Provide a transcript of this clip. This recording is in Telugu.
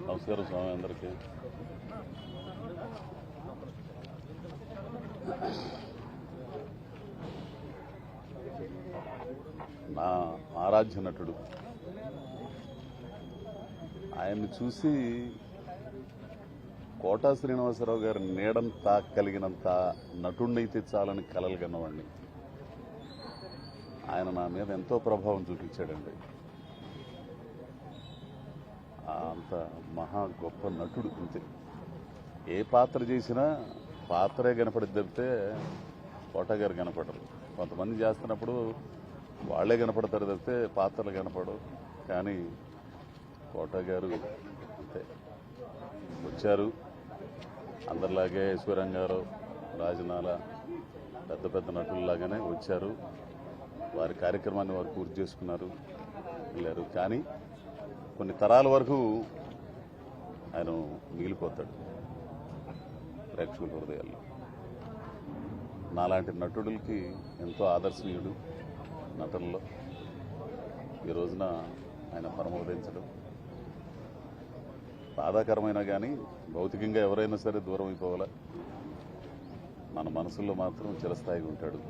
నమస్కారం స్వామి అందరికీ. నా ఆరాధ్య నటుడు, ఆయన్ని చూసి కోటా శ్రీనివాసరావు గారి నీడంతా కలిగినంత నటుడినైతే చాలని కలలు కన్నవాడిని. ఆయన నా మీద ఎంతో ప్రభావం చూపించాడండి. అంత మహా గొప్ప నటుడు. అంతే, ఏ పాత్ర చేసినా పాత్రే కనపడి తప్పితే కోటా గారు కనపడరు. కొంతమంది చేస్తున్నప్పుడు వాళ్లే కనపడతారు తప్పితే పాత్రలు కనపడవు. కానీ కోటా గారు అంతే, వచ్చారు అందరిలాగే ఐశ్వర్యంగారు, రాజనాల పెద్ద పెద్ద నటుల్లాగానే వచ్చారు. వారి కార్యక్రమాన్ని వారు పూర్తి చేసుకున్నారు, వెళ్ళారు. కానీ కొన్ని తరాల వరకు ఆయన మిగిలిపోతాడు ప్రేక్షకుల హృదయాల్లో. నాలాంటి నటుడికి ఎంతో ఆదర్శనీయుడు నటుల్లో. ఈ రోజున ఆయన పరమోదయించడం బాధాకరమైన, కానీ భౌతికంగా ఎవరైనా సరే దూరం అయిపోవాలా, మన మనసుల్లో మాత్రం చిరస్థాయిగా ఉంటాడు.